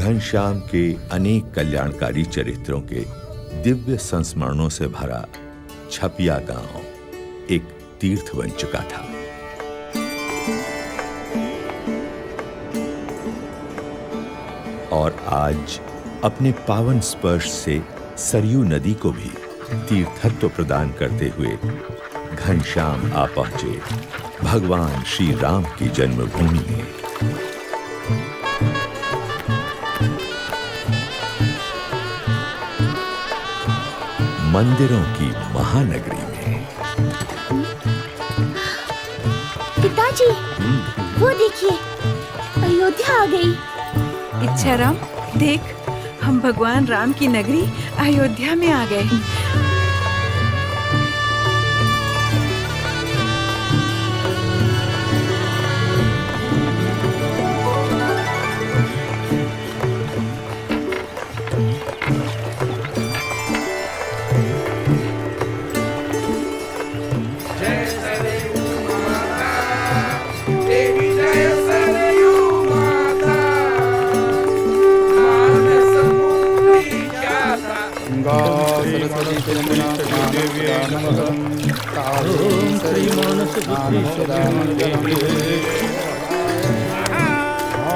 घनश्याम के अनेक कल्याणकारी चरित्रों के दिव्य संस्मरणों से भरा छपिया गांव एक तीर्थ बन चुका था। और आज अपने पावन स्पर्श से सरयू नदी को भी तीर्थत्व प्रदान करते हुए घनश्याम आ पहुंचे भगवान श्री राम की जन्मभूमि में। मंदिरों की महानगरी में। पिताजी, वो देखिए, अयोध्या आ गई। इच्छाराम, देख, हम भगवान राम की नगरी अयोध्या में आ गए।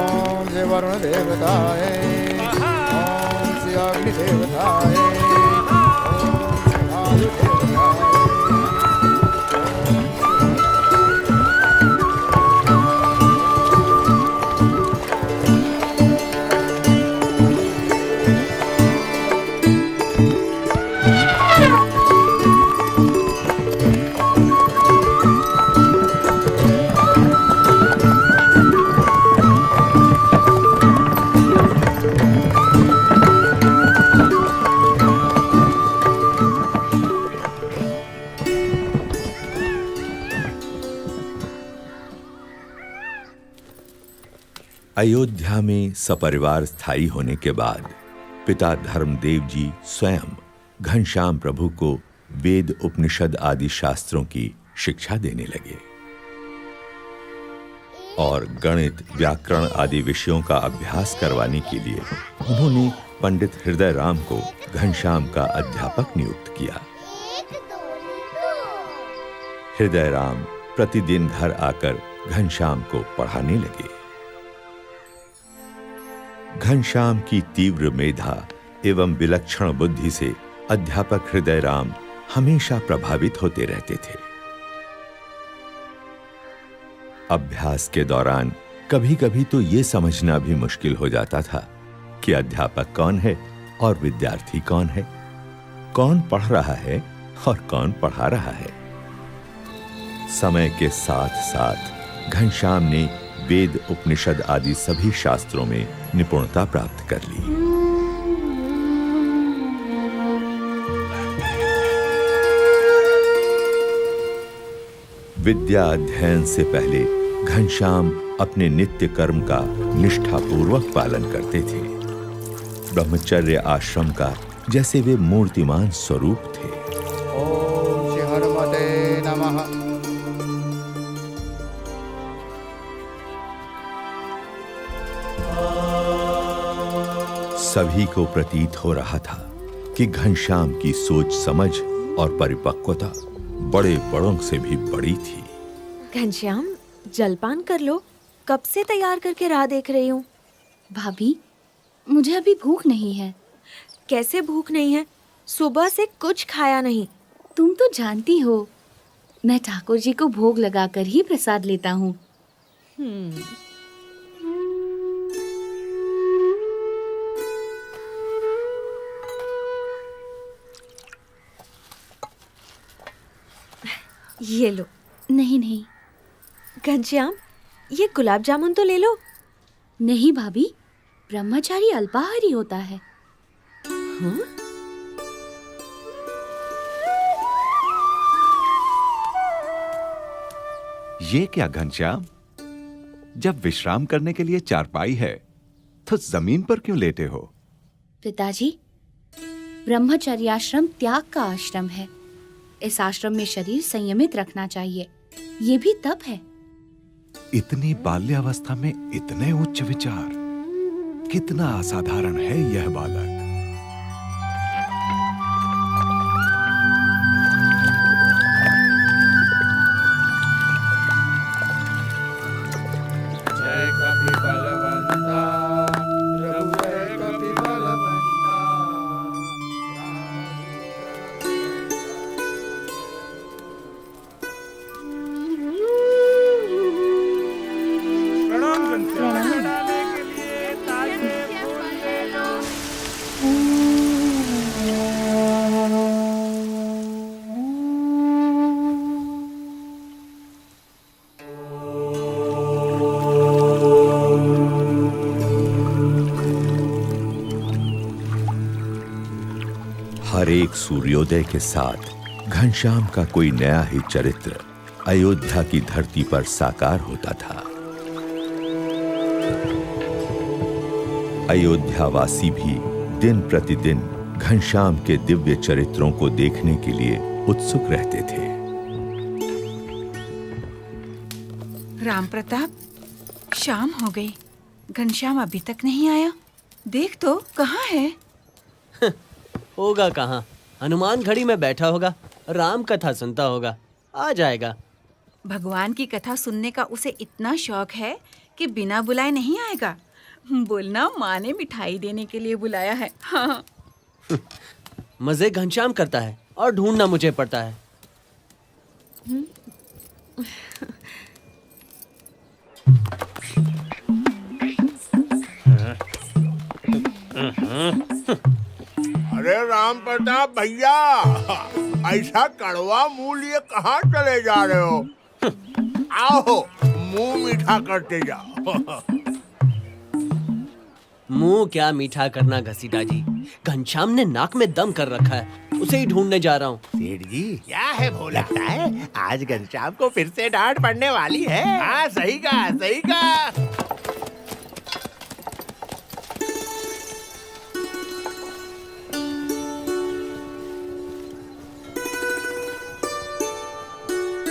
ओम जय वरुण देवताय, ओम श्री अग्नि देवताय, ओम श्री वायु देवताय। अयोध्या में सपरिवार स्थायी होने के बाद पिता धर्मदेव जी स्वयं घनश्याम प्रभु को वेद उपनिषद आदि शास्त्रों की शिक्षा देने लगे और गणित व्याकरण आदि विषयों का अभ्यास करवाने के लिए उन्होंने पंडित हृदय राम को घनश्याम का अध्यापक नियुक्त किया। हृदय राम प्रतिदिन घर आकर घनश्याम को पढ़ाने लगे। घनश्याम की तीव्र मेधा एवं विलक्षण बुद्धि से अध्यापक हृदय राम हमेशा प्रभावित होते रहते थे। अभ्यास के दौरान कभी-कभी तो यह समझना भी मुश्किल हो जाता था कि अध्यापक कौन है और विद्यार्थी कौन है, कौन पढ़ रहा है और कौन पढ़ा रहा है। समय के साथ-साथ घनश्याम ने वेद उपनिषद आदि सभी शास्त्रों में निपुणता प्राप्त कर ली। विद्या अध्ययन से पहले घनश्याम अपने नित्य कर्म का निष्ठापूर्वक पालन करते थे। ब्रह्मचर्य आश्रम का जैसे वे मूर्तिमान स्वरूप थे। ओम श्री हनुमते नमः। सभी को प्रतीत हो रहा था कि घनश्याम की सोच समझ और परिपक्वता बड़े बड़ों से भी बड़ी थी। घनश्याम, जलपान कर लो, कब से तैयार करके राह देख रही हूँ। भाभी, मुझे अभी भूख नहीं है। कैसे भूख नहीं है? सुबह से कुछ खाया नहीं। तुम तो जानती हो, मैं ठाकुर जी को भोग लगाकर ही प्रसाद लेता हूँ। ये लो। नहीं नहीं। घनश्याम, ये गुलाब जामुन तो ले लो। नहीं भाभी, ब्रह्मचारी अल्पाहारी होता है। हाँ? ये क्या घनश्याम, जब विश्राम करने के लिए चारपाई है तो जमीन पर क्यों लेटे हो? पिताजी, ब्रह्मचर्य आश्रम त्याग का आश्रम है। इस आश्रम में शरीर संयमित रखना चाहिए। ये भी तप है। इतनी बाल्यावस्था में इतने उच्च विचार, कितना असाधारण है यह बालक। जय कपि बलवंता प्रभु जय कपि बलवंता। प्रणाम घनश्याम। हर एक सूर्योदय के साथ घनश्याम का कोई नया ही चरित्र अयोध्या की धरती पर साकार होता था। अयोध्यावासी भी दिन प्रतिदिन घनश्याम के दिव्य चरित्रों को देखने के लिए उत्सुक रहते थे। राम प्रताप, शाम हो गई, घनश्याम अभी तक नहीं आया। देख तो कहाँ है? होगा कहाँ, हनुमान घड़ी में बैठा होगा, राम कथा सुनता होगा, आ जाएगा। भगवान की कथा सुनने का उसे इतना शौक है कि बिना बुलाए नहीं आएगा। बोलना माँ ने मिठाई देने के लिए बुलाया है। हाँ। मजे घनश्याम करता है और ढूंढना मुझे पड़ता है। अरे राम प्रताप भैया, ऐसा कड़वा मुंह लिए कहाँ चले जा रहे हो? आओ मुंह मीठा करते जाओ। मुंह क्या मीठा करना घसीटा जी, घनश्याम ने नाक में दम कर रखा है, उसे ही ढूंढने जा रहा हूँ। सेठ जी क्या है वो, लगता है आज घनश्याम को फिर से डांट पड़ने वाली है। हाँ सही कहा, सही कहा।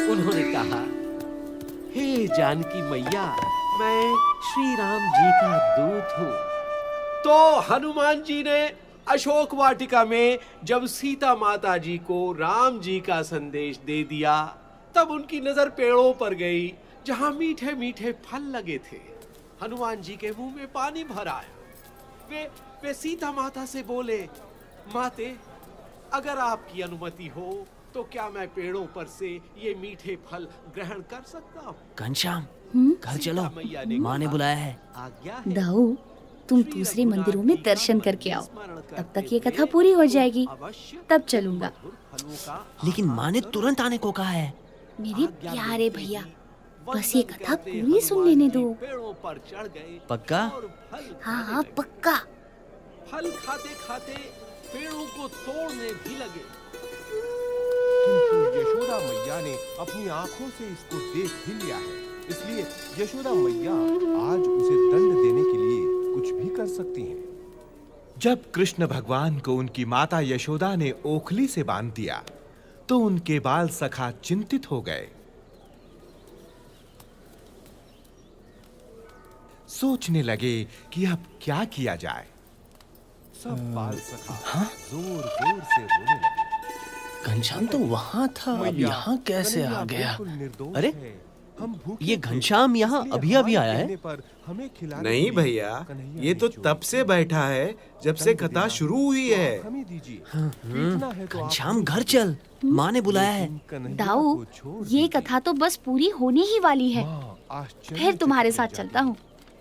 उन्होंने कहा, हे जानकी मैया, मैं श्री राम जी का दूत हूँ। तो हनुमान जी ने अशोक वाटिका में जब सीता माता जी को राम जी का संदेश दे दिया, तब उनकी नजर पेड़ों पर गई जहाँ मीठे मीठे फल लगे थे। हनुमान जी के मुंह में पानी भर आया। वे सीता माता से बोले, माते, अगर आपकी अनुमति हो तो क्या मैं पेड़ों पर से ये मीठे फल ग्रहण कर सकता हूँ? घनश्याम, घर चलो, माँ ने बुलाया है। आज्ञा है। दाऊ, तुम दूसरे मंदिरों में दर्शन करके आओ, तब तक ये कथा पूरी हो जाएगी, तब चलूंगा। लेकिन माँ ने तुरंत आने को कहा है। मेरे प्यारे भैया, बस ये कथा पूरी सुन लेने दो। पेड़ों पर चढ़ गए। पक्का? और फल हाँ खाने हाँ लगे। पक्का। फल खाते खाते पेड़ों को तोड़ने भी लगे। किंतु यशोदा मैया ने अपनी आंखों से इसको देख भी लिया है, इसलिए यशोदा मैया आज उसे दंड देने के लिए कुछ भी कर सकती हैं। जब कृष्ण भगवान को उनकी माता यशोदा ने ओखली से बांध दिया, तो उनके बाल सखा चिंतित हो गए। सोचने लगे कि अब क्या किया जाए। सब बाल सखा जोर जोर से रोने लगे। घनश्याम तो वहाँ था, अब यहाँ कैसे आ गया? अरे, हम भूखे ये थे, घनश्याम यहाँ इसलिए अभी अभी हमारे आया है? कहने पर हमें खिलाने नहीं के लिए भैया, कन्हैया ये ने तो जो तब से बैठा है जब से दंड कथा देना शुरू हुई तो है। आप हमें दीजिए। पीटना है तो आप घनश्याम घर चल, माँ ने बुलाया है। कन्हैया दाऊ, को छोड़ ये दीजिए। कथा तो बस पूरी होने ही वाली है। माँ आश्चर्य फिर तुम्हारे से साथ जाती चलता हूँ,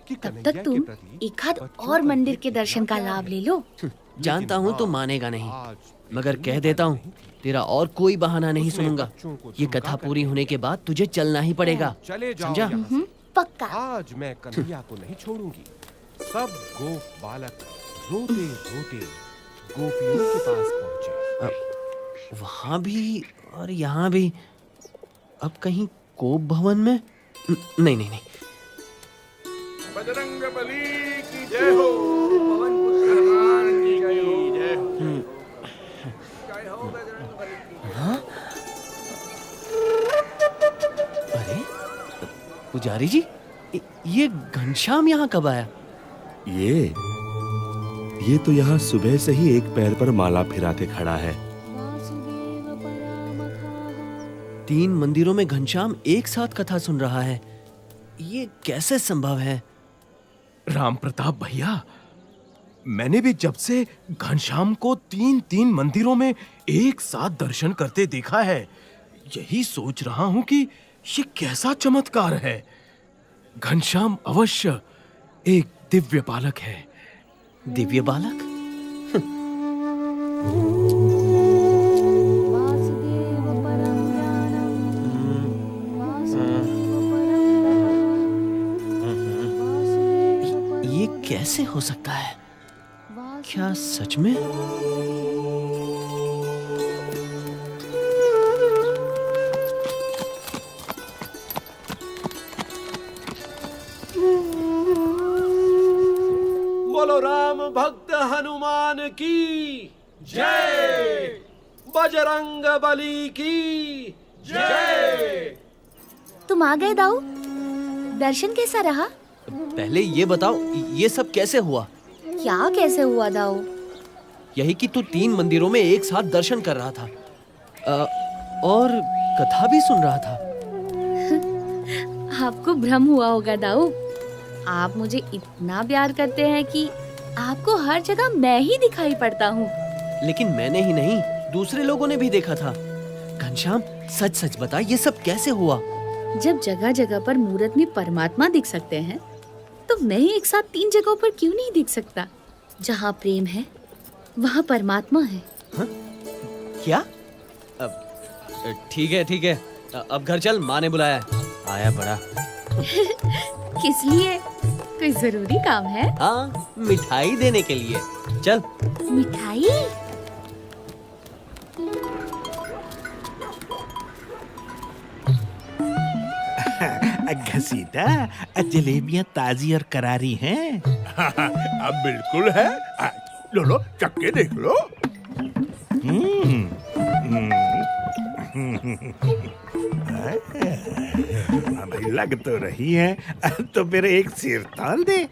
कि तब कन्हैया तक के तुम प्रति एक आध बच्चों और का मंदिर ये के कितना दर्शन का प्यार लाभ है। ले लो। जानता हूँ तो मानेगा नहीं, आज मगर कह इतनी देता हूँ, बात नहीं थी। तेरा और कोई बहाना नहीं उसने सुनूंगा। बच्चों को ये धमका कथा कर पूरी दिया। होने के बाद तुझे चलना ही पड़ेगा, चले जाओ समझा? यहाँ से। पक्का। आज मैं कन्हैया को नहीं छोड़ूंगी। सब गोप बालक रोते रोते गोपियों के पास पहुंचे। वहाँ भी और यहाँ भी। अब कहीं कोप भवन में? नहीं नहीं नहीं। बजरंग बली की जय हो, पवन पुत्र हनुमान की जय हो। जय हो बजरंग बली की। हाँ? अरे, पुजारी जी, ये घनश्याम यहाँ कब आया? ये तो यहाँ सुबह से ही एक पैर पर माला फिराते खड़ा है। 3 मंदिरों में घनश्याम एक साथ कथा सुन रहा है। ये कैसे संभव है? राम प्रताप भैया, मैंने भी जब से घनश्याम को 3 मंदिरों में एक साथ दर्शन करते देखा है, यही सोच रहा हूं कि ये कैसा चमत्कार है। घनश्याम अवश्य एक दिव्य बालक है। दिव्य बालक? ये कैसे हो सकता है? क्या सच में? बोलो राम भक्त हनुमान की जय, बजरंग बली की जय। तुम आ गए दाऊ? दर्शन कैसा रहा? पहले ये बताओ, ये सब कैसे हुआ? क्या कैसे हुआ दाऊ? यही कि तू 3 मंदिरों में एक साथ दर्शन कर रहा था और कथा भी सुन रहा था। आपको भ्रम हुआ होगा दाऊ। आप मुझे इतना प्यार करते हैं कि आपको हर जगह मैं ही दिखाई पड़ता हूँ। लेकिन मैंने ही नहीं, दूसरे लोगों ने भी देखा था। घनश्याम, सच सच बता, ये सब कैसे हुआ? जब जगह जगह पर मूर्त में परमात्मा दिख सकते हैं, तो मैं एक साथ 3 जगहों पर क्यों नहीं दिख सकता? जहाँ प्रेम है, वहाँ परमात्मा है। हा? क्या? ठीक है, अब घर चल, माँ ने बुलाया है। आया बड़ा। किस लिए? कोई जरूरी काम है? हाँ, मिठाई देने के लिए। चल। मिठाई? घसीटा, जलेबियां ताजी और करारी हैं। अब बिल्कुल है। लो चक्के देख लो। भाई लग तो रही है, तो फिर एक सिर ताल दे।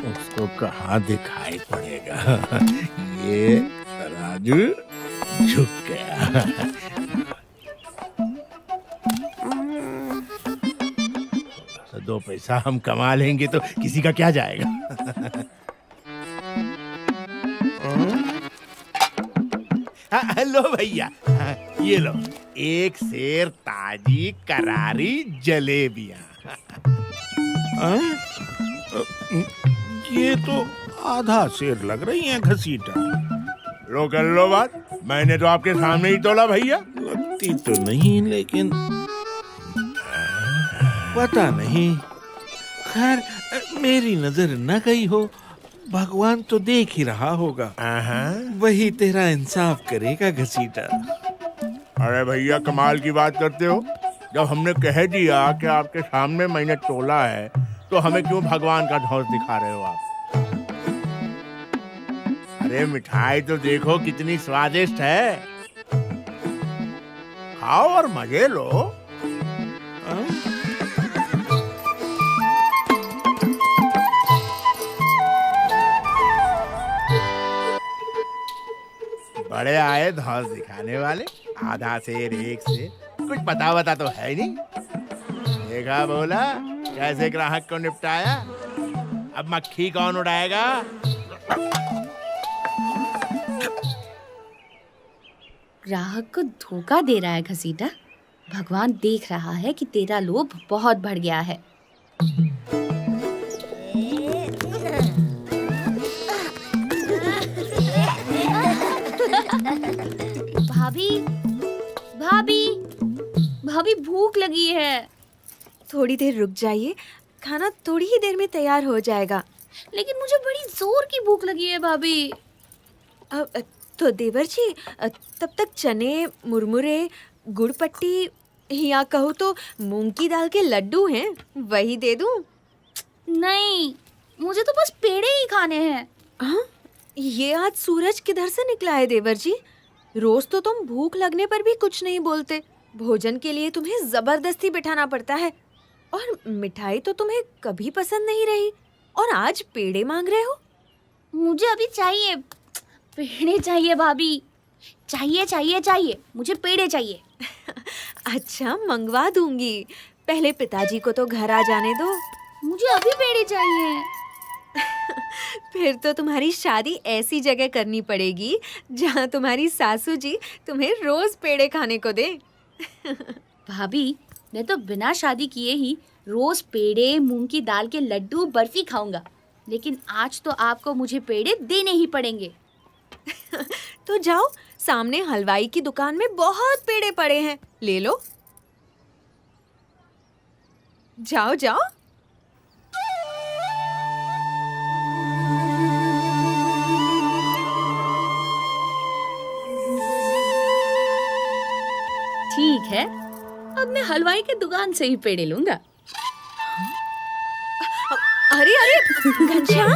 उसको कहाँ दिखाई पड़ेगा। ये तराजू झुक गया। दो पैसा हम कमा लेंगे तो किसी का क्या जाएगा। लो भैया, ये लो, एक सेर ताजी करारी जलेबियां। ये तो आधा सेर लग रही हैं घसीटा। लो कर लो बात, मैंने तो आपके सामने ही तोला भैया। लगती तो नहीं, लेकिन पता नहीं। खैर, मेरी नजर न गई हो, भगवान तो देख ही रहा होगा। वही तेरा इंसाफ करेगा घसीटा। अरे भैया, कमाल की बात करते हो। जब हमने कह दिया कि आपके सामने मैंने तोला है, तो हमें क्यों भगवान का धौंस दिखा रहे हो आप? अरे मिठाई तो देखो कितनी स्वादिष्ट है। खाओ और मजे लो। बड़े आए धौंस दिखाने वाले। आधा सेर, एक सेर, कुछ पता वता तो है नहीं। देखा बोला कैसे ग्राहक को निपटाया। अब मक्खी कौन उड़ाएगा? ग्राहक को धोखा दे रहा है घसीटा। भगवान देख रहा है कि तेरा लोभ बहुत बढ़ गया है। भाभी, भाभी, भाभी, भूख लगी है। थोड़ी देर रुक जाइए, खाना थोड़ी ही देर में तैयार हो जाएगा। लेकिन मुझे बड़ी जोर की भूख लगी है भाभी। तो देवर जी, तब तक चने, मुरमुरे, गुड़ पट्टी या कहूँ तो मूंग की दाल के लड्डू हैं, वही दे दूं? नहीं, मुझे तो बस पेड़े ही खाने हैं। हाँ, ये आज सूरज किधर से निकला है देवर जी? रोज तो तुम भूख लगने पर भी कुछ नहीं बोलते। भोजन के लिए तुम्हें जबरदस्ती बिठाना पड़ता है। और मिठाई तो तुम्हें कभी पसंद नहीं रही और आज पेड़े मांग रहे हो। मुझे अभी चाहिए, पेड़े चाहिए भाभी, चाहिए चाहिए चाहिए, मुझे पेड़े चाहिए। अच्छा मंगवा दूंगी, पहले पिताजी को तो घर आ जाने दो। मुझे अभी पेड़े चाहिए। फिर तो तुम्हारी शादी ऐसी जगह करनी पड़ेगी जहाँ तुम्हारी सासू जी तुम्हें रोज पेड़े खाने को दे। भाभी, मैं तो बिना शादी किए ही रोज पेड़े, मूंग की दाल के लड्डू, बर्फी खाऊंगा, लेकिन आज तो आपको मुझे पेड़े देने ही पड़ेंगे। तो जाओ, सामने हलवाई की दुकान में बहुत पेड़े पड़े हैं, ले लो। जाओ जाओ। ठीक है, अब मैं हलवाई की दुकान से ही पेड़े लूंगा। अरे अरे घनश्याम,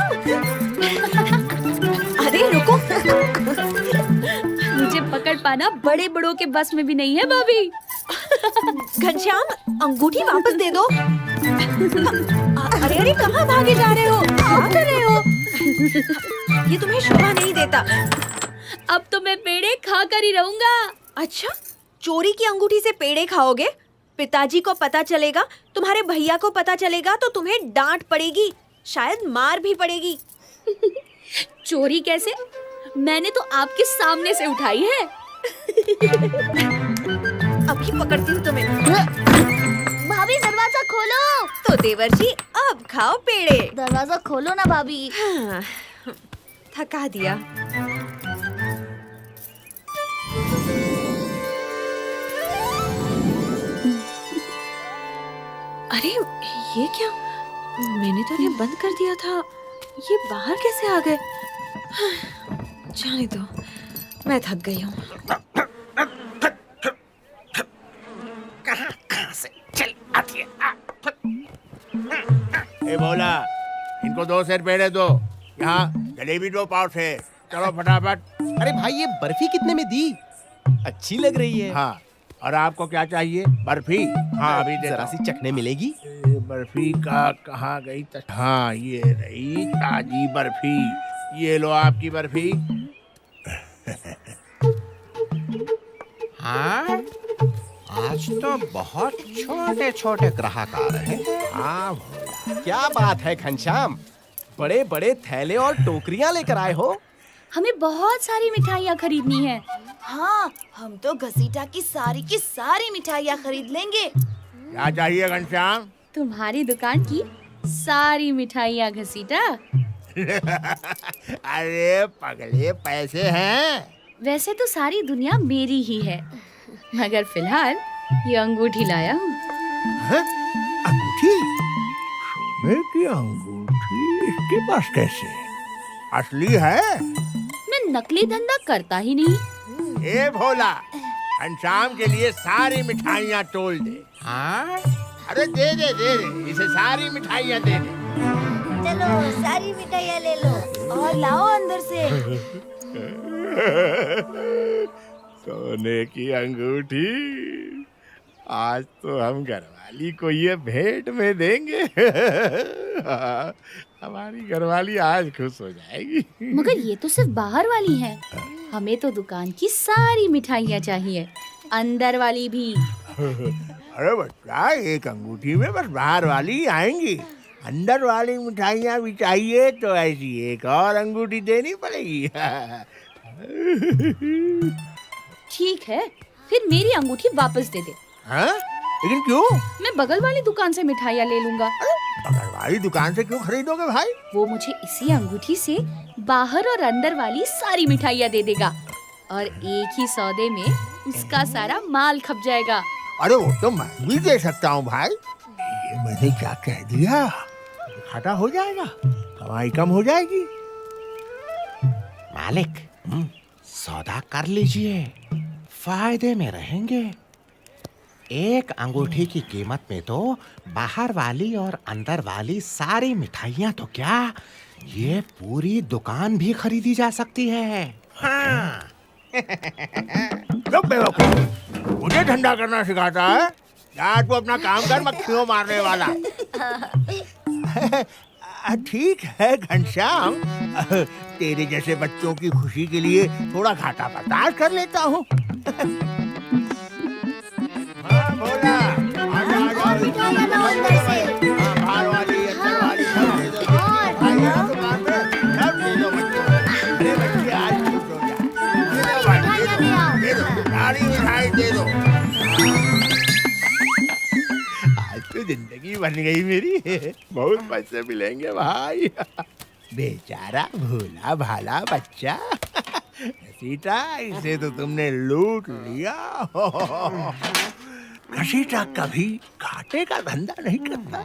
अरे रुको। मुझे पकड़ पाना बड़े बड़ों के बस में भी नहीं है भाभी। घनश्याम, अंगूठी वापस दे दो। अरे अरे कहाँ भागे जा रहे हो, क्या कर रहे हो? ये तुम्हें शोभा नहीं देता। अब तो मैं पेड़े खा कर ही रहूंगा। अच्छा, चोरी की अंगूठी से पेड़े खाओगे? पिताजी को पता चलेगा, तुम्हारे भैया को पता चलेगा तो तुम्हें डांट पड़ेगी, शायद मार भी पड़ेगी। चोरी कैसे? मैंने तो आपके सामने से उठाई है। अभी पकड़ती हूँ तुम्हें। भाभी दरवाजा खोलो। तो देवर जी अब खाओ पेड़े। दरवाजा खोलो ना भाभी। हाँ, थका दिया। अरे ये क्या? मैंने तो इन्हें बंद कर दिया था, ये बाहर कैसे आ गए? जाने दो, मैं थक गई हूँ। कहाँ से चल आती है? ए बोला, इनको 2 सेर पेड़े दो। यहाँ जलेबी 2 पाव से। चलो फटाफट। अरे भाई, ये बर्फी कितने में दी? अच्छी लग रही है। हाँ, और आपको क्या चाहिए? बर्फी? हाँ अभी देता जरा हूँ। सी चखने मिलेगी? बर्फी का कहाँ गई? हाँ ये रही ताजी बर्फी, ये लो आपकी बर्फी। हाँ, आज तो बहुत छोटे छोटे ग्राहक आ रहे हैं। हाँ क्या बात है घनश्याम, बड़े बड़े थैले और टोकरियां लेकर आए हो। हमें बहुत सारी मिठाइयाँ खरीदनी है। हाँ, हम तो घसीटा की सारी मिठाइयाँ खरीद लेंगे। क्या चाहिए घनश्याम? तुम्हारी दुकान की सारी मिठाइयाँ घसीटा। अरे पगले, पैसे हैं? वैसे तो सारी दुनिया मेरी ही है, मगर फिलहाल ये अंगूठी लाया हूँ। अंगूठी? सोने की अंगूठी इसके पास कैसे? असली है? मैं नकली धंधा करता ही नहीं। ए भोला, घनश्याम के लिए सारी मिठाइयाँ तोल दे। हाँ, अरे दे दे दे दे, इसे सारी मिठाइयाँ दे दे। चलो सारी मिठाइयाँ ले लो और लाओ अंदर से। सोने की अंगूठी, आज तो हम घरवाली को ये भेंट में देंगे। हमारी घरवाली आज खुश हो जाएगी। मगर ये तो सिर्फ बाहर वाली है, हमें तो दुकान की सारी मिठाइयाँ चाहिए, अंदर वाली भी। अरे बच्चा, एक अंगूठी में बस बाहर वाली आएंगी, अंदर वाली मिठाइयाँ भी चाहिए तो ऐसी एक और अंगूठी देनी पड़ेगी। ठीक है, फिर मेरी अंगूठी वापस दे दे। हाँ? लेकिन क्यों? मैं बगल वाली दुकान से मिठाइयाँ ले लूंगा। बगल वाली दुकान से क्यों खरीदोगे भाई? वो मुझे इसी अंगूठी से बाहर और अंदर वाली सारी मिठाइयाँ दे देगा और एक ही सौदे में उसका सारा माल खप जाएगा। अरे वो तो मैं भी दे सकता हूँ भाई। ये मैंने क्या कह दिया? घाटा हो जाएगा, कमाई कम हो जाएगी। मालिक, सौदा कर लीजिए, फायदे में रहेंगे। एक अंगूठी की कीमत में तो बाहर वाली और अंदर वाली सारी मिठाइयाँ तो क्या, ये पूरी दुकान भी खरीदी जा सकती है। हाँ। चुप बेवकूफ, मुझे धंधा करना सिखाता है? जा तू अपना काम कर, मक्खियों मारने वाला। ठीक है घनश्याम, तेरे जैसे बच्चों की खुशी के लिए थोड़ा घाटा बर्दाश्त कर लेता हूँ। हाँ भोला, आजा आजा, बाहर वाली अंदर वाली सब दे दो। भाई आ दुकान पे सब दे दो बच्चों को। अरे बच्चे आज खुश हो जाए। दे दो सारी मिठाई दे दो। आज तो जिंदगी बन गई मेरी, बहुत पैसे मिलेंगे भाई। बेचारा भोला भाला बच्चा, घसीटा इसे तो तुमने लूट लिया। घसीटा कभी घाटे का धंधा नहीं करता।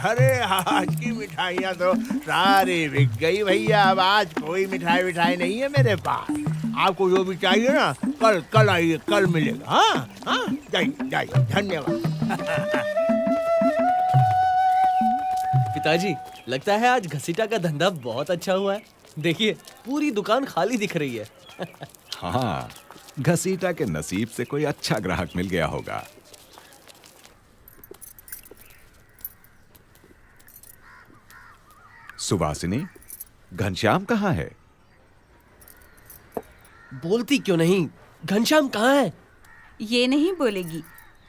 अरे आज की मिठाइयाँ तो सारी बिक गई भैया। अब आज कोई मिठाई नहीं है मेरे पास। आपको जो भी चाहिए ना, कल आइए, कल मिलेगा। हाँ हाँ, जाइए, धन्यवाद। पिताजी, लगता है आज घसीटा का धंधा बहुत अच्छा हुआ है। देखिए, पूरी दुकान खाली दिख रही है। हाँ, घसीटा के नसीब से कोई अच्छा ग्राहक मिल गया होगा। सुवासिनी, घनश्याम कहाँ है? बोलती क्यों नहीं? घनश्याम कहाँ है? ये नहीं बोलेगी,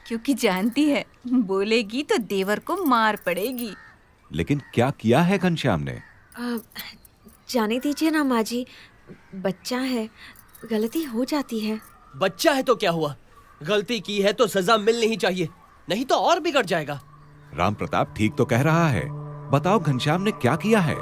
क्योंकि जानती है बोलेगी तो देवर को मार पड़ेगी। लेकिन क्या किया है घनश्याम ने? जाने दीजिए ना माँ जी, बच्चा है, गलती हो जाती है। बच्चा है तो क्या हुआ? गलती की है तो सजा मिलनी ही चाहिए, नहीं तो और बिगड़ जाएगा। राम प्रताप ठीक तो कह रहा है। बताओ घनश्याम ने क्या किया है?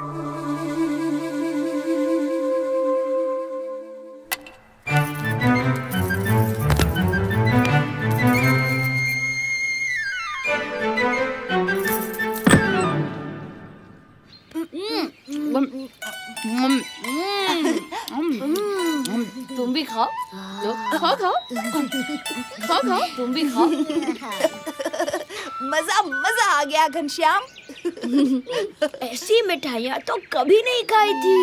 तुम भी खाओ, खाओ खाओ खाओ खाओ, तुम भी खाओ। मजा आ गया घनश्याम। ऐसी मिठाइयाँ तो कभी नहीं खाई थी।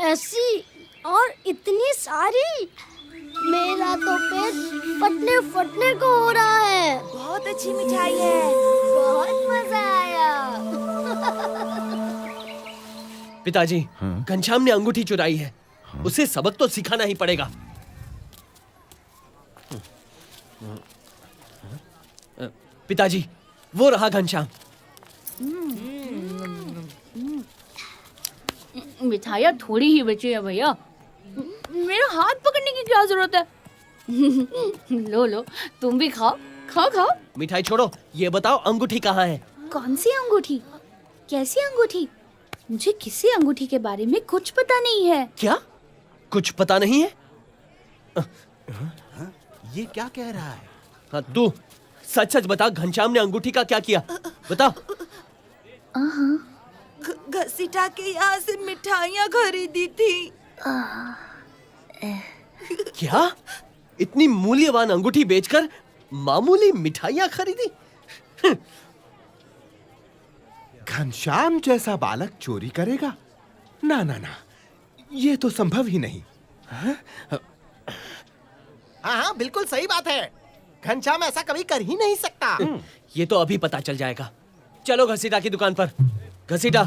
ऐसी और इतनी सारी, मेरा तो पेट फटने को हो रहा है। बहुत अच्छी मिठाई है, बहुत मजा आया। पिताजी, घनश्याम ने अंगूठी चुराई है। उसे सबक तो सिखाना ही पड़ेगा। पिताजी, वो रहा घनश्याम। मिठाइयाँ थोड़ी ही बची है भैया, मेरा हाथ पकड़ने की क्या जरूरत है? लो लो, तुम भी खाओ, खाओ खाओ। मिठाई छोड़ो, ये बताओ अंगूठी कहाँ है? कौन सी अंगूठी? कैसी अंगूठी? मुझे किसी अंगूठी के बारे में कुछ पता नहीं है। क्या? कुछ पता नहीं है? ये क्या कह रहा है? हाँ, तू सच सच बता, घनश्याम ने अंगूठी का क्या किया? बता। घसीटा के यहाँ से मिठाइयाँ खरीदी थी। क्या? इतनी मूल्यवान अंगूठी बेचकर मामूली मिठाइयाँ खरीदी? घनश्याम जैसा बालक चोरी करेगा? ना ना ना, ये तो संभव ही नहीं। हाँ, बिल्कुल सही बात है। घनश्याम ऐसा कभी कर ही नहीं सकता। ये तो अभी पता चल जाएगा। चलो घसीटा की दुकान पर। घसीटा,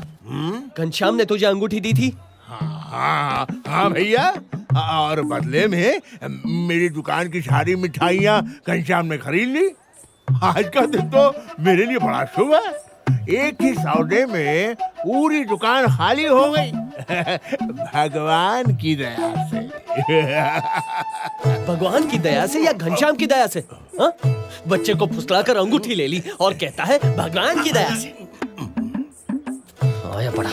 घनश्याम ने तुझे अंगूठी दी थी? हाँ भैया, और बदले में मेरी दुकान की सारी मिठाइयाँ घनश्याम ने खरीद ली। आज का दिन तो मेरे लिए बड़ा शुभ है। एक ही सौदे में पूरी दुकान खाली हो गई। भगवान की दया से। भगवान की दया से या घनश्याम की दया से? हाँ? बच्चे को फुसलाकर अंगूठी ले ली और कहता है भगवान की दया से। आया पड़ा।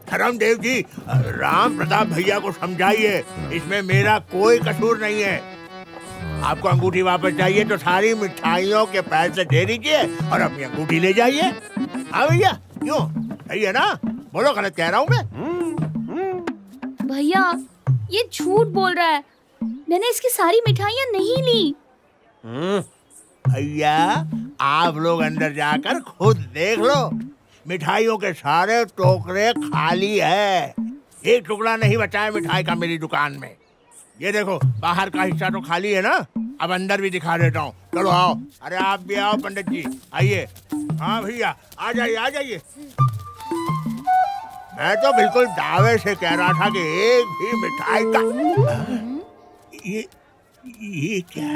धर्मदेव जी, राम प्रताप भैया को समझाइए, इसमें मेरा कोई कसूर नहीं है। आपको अंगूठी वापस चाहिए तो सारी मिठाइयों के पैसे दे दीजिए और अपनी अंगूठी ले जाइए। हाँ भैया, क्यों? सही है ना? बोलो, गलत कह रहा हूँ मैं? भैया, ये झूठ बोल रहा है। मैंने इसकी सारी मिठाइयाँ नहीं ली। भैया, आप लोग अंदर जाकर खुद देख लो, मिठाइयों के सारे टोकरे खाली है। एक टुकड़ा नहीं बचा है मिठाई का मेरी दुकान में। ये देखो बाहर का हिस्सा तो खाली है ना, अब अंदर भी दिखा देता हूँ। चलो आओ। अरे आप भी आओ पंडित जी, आइए। हाँ भैया आ जाइए आ जाइए। मैं तो बिल्कुल दावे से कह रहा था कि एक भी मिठाई का ये क्या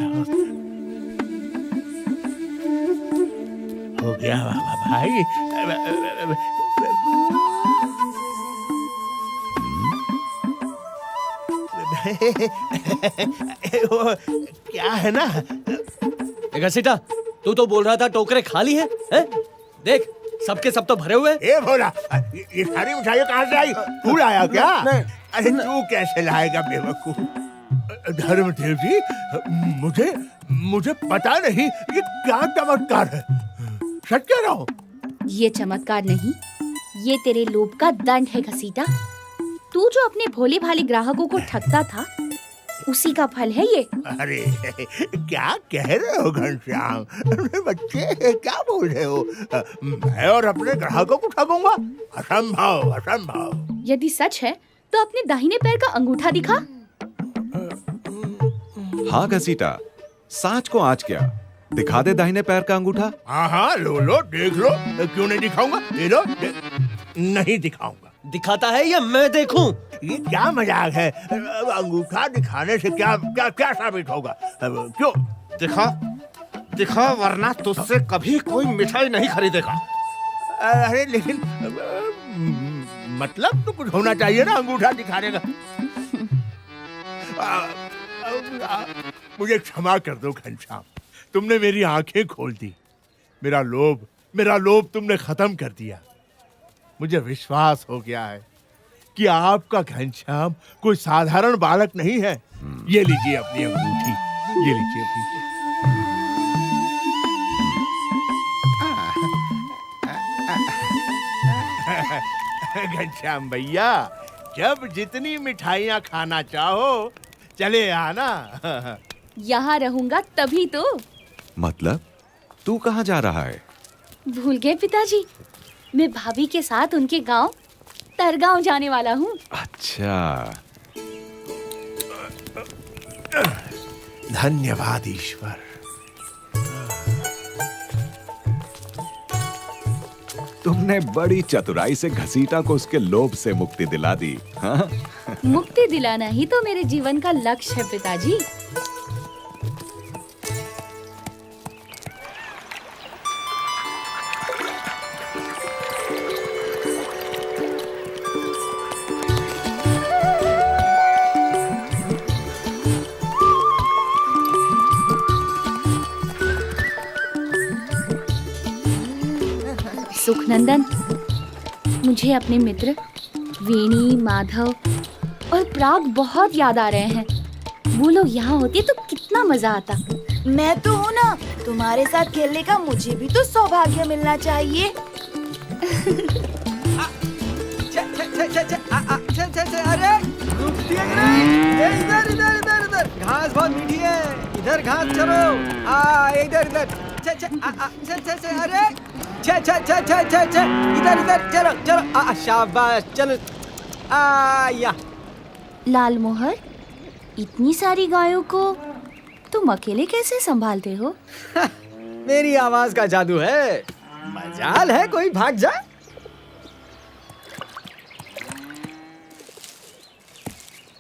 हो गया भाई? वो क्या है ना, घसीटा तू तो बोल रहा था टोकरे खाली हैं? देख सबके सब तो भरे हुए। ए भोला, ये सारी मिठाइयाँ कहाँ से आई? तू लाया क्या? अरे तू कैसे लाएगा बेवकूफ? धर्मदेव जी, मुझे पता नहीं ये क्या चमत्कार है। सच कह रहा हूँ। ये चमत्कार नहीं, ये तेरे लोभ का दंड है घसीटा। तू जो अपने भोले भाले ग्राहकों को ठगता था, उसी का फल है ये। अरे क्या कह रहे हो घनश्याम? बच्चे क्या बोल रहे हो? मैं और अपने ग्राहकों को ठगूंगा? असंभव असंभव। यदि सच है तो अपने दाहिने पैर का अंगूठा दिखा। हाँ घसीटा, सांच को आज क्या, दिखा दे दाहिने पैर का अंगूठा। हाँ लो देख लो। क्यों नहीं दिखाऊंगा? ये लो। नहीं दिखाऊंगा। दिखाता है या मैं देखूं? ये क्या मजाक है? अंगूठा दिखाने से क्या क्या क्या साबित होगा? क्यों? दिखा वरना तुझसे कभी कोई मिठाई नहीं खरीदेगा। अरे लेकिन मतलब तो कुछ होना चाहिए ना अंगूठा दिखाने का। मुझे क्षमा कर दो घनश्याम, तुमने मेरी आंखें खोल दी। मेरा लोभ तुमने खत्म कर दिया। मुझे विश्वास हो गया है कि आपका घनश्याम कोई साधारण बालक नहीं है। ये लीजिए अपनी अंगूठी, ये लीजिए अपनी। घनश्याम भैया, जब जितनी मिठाइयाँ खाना चाहो चले आना। यहाँ रहूंगा तभी तो। मतलब तू कहाँ जा रहा है? भूल गए पिताजी, मैं भाभी के साथ उनके गांव तरगांव जाने वाला हूँ। अच्छा, धन्यवाद ईश्वर। तुमने बड़ी चतुराई से घसीटा को उसके लोभ से मुक्ति दिला दी। हाँ? मुक्ति दिलाना ही तो मेरे जीवन का लक्ष्य है पिताजी। सुखनंदन, मुझे अपने मित्र वेणी, माधव और प्राग बहुत याद आ रहे हैं। वो लोग यहाँ होते तो कितना मजा आता। मैं तो हूँ ना, तुम्हारे साथ खेलने का मुझे भी तो सौभाग्य मिलना चाहिए। अरे इधर इधर इधर इधर, घास बहुत मीठी है, इधर घास चलो। इधर इधर, अरे इधर इधर चलो चलो। शाबाश, चलो। या लाल मोहर, इतनी सारी गायों को तुम अकेले कैसे संभालते हो? मेरी आवाज का जादू है, मजाल है कोई भाग जाए।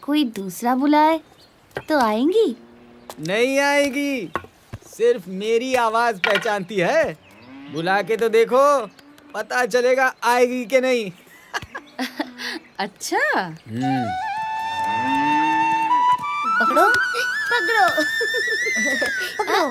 कोई दूसरा बुलाए तो आएंगी? नहीं आएगी, सिर्फ मेरी आवाज पहचानती है। बुला के तो देखो, पता चलेगा आएगी कि नहीं। अच्छा। पकड़ो पकड़ो पकड़ो।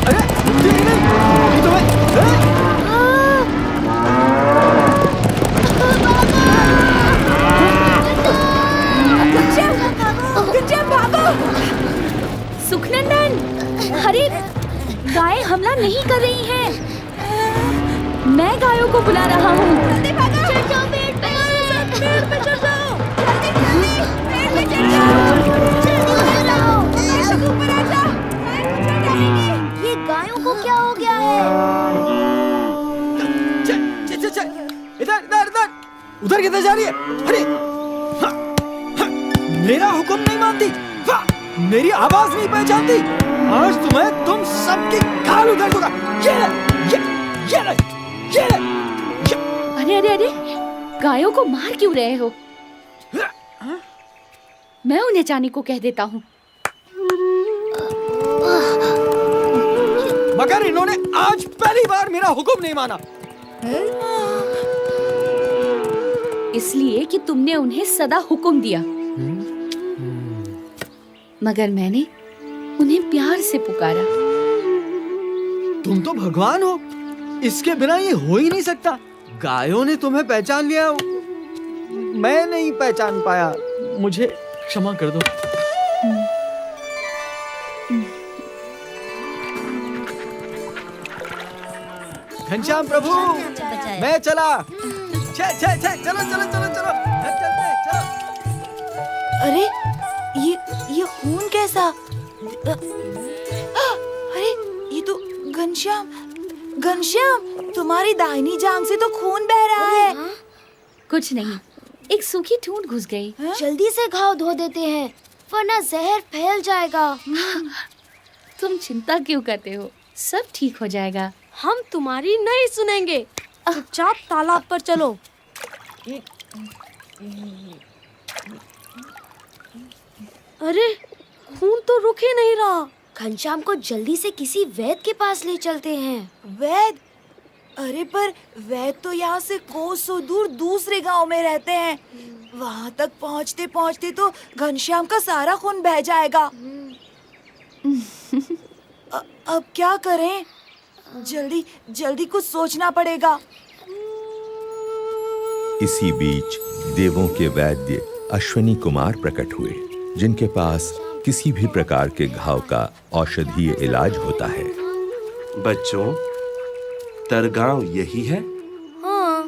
अरे नहीं कर रही हैं। मैं गायों को बुला रहा हूँ। जल्दी भागो। चढ़ जाओ पेड़ पे। पेड़ पे चढ़ जाओ। जल्दी पेड़ पे चढ़ जाओ। जल्दी चढ़ जाओ। ऊपर आ जाओ। ये गायों को क्या हो गया है? इधर इधर इधर उधर किधर जा रही है? अरे मेरा हुक्म नहीं मानती, मेरी आवाज नहीं पहचानती। आज तुम्हें तुम सबकी खाल उधर दूंगा। ये ले। अरे अरे अरे, गायों को मार क्यों रहे हो? मैं उन्हें जाने को कह देता हूँ। मगर इन्होंने आज पहली बार मेरा हुक्म नहीं माना। इसलिए कि तुमने उन्हें सदा हुक्म दिया, मगर मैंने उन्हें प्यार से पुकारा। तुम तो भगवान हो, इसके बिना ये हो ही नहीं सकता। गायों ने तुम्हें पहचान लिया, मैं नहीं पहचान पाया, मुझे क्षमा कर दो। घनश्याम प्रभु, मैं चला। चलो चलो। अरे ये खून कैसा? अरे ये तो घनश्याम, तुम्हारी दाहिनी जांघ से तो खून बह रहा है। कुछ नहीं, एक सूखी ठूंठ घुस गई। जल्दी से घाव धो देते हैं, वरना जहर फैल जाएगा। तुम चिंता क्यों करते हो? सब ठीक हो जाएगा। हम तुम्हारी नहीं सुनेंगे। चुपचाप तालाब पर चलो। अरे खून तो रुक ही नहीं रहा। घनश्याम को जल्दी से किसी वैद्य के पास ले चलते हैं। वैद्य? अरे पर वैद्य तो यहाँ से कोसों दूर दूसरे गांव में रहते हैं। वहाँ तक पहुँचते पहुँचते तो घनश्याम का सारा खून बह जाएगा। अब क्या करें? जल्दी कुछ सोचना पड़ेगा। इसी बीच देवों के वैद्य अश्विनी कुमार प्रकट हुए, जिनके पास किसी भी प्रकार के घाव का औषधीय इलाज होता है। बच्चों, तरगांव यही है? हाँ।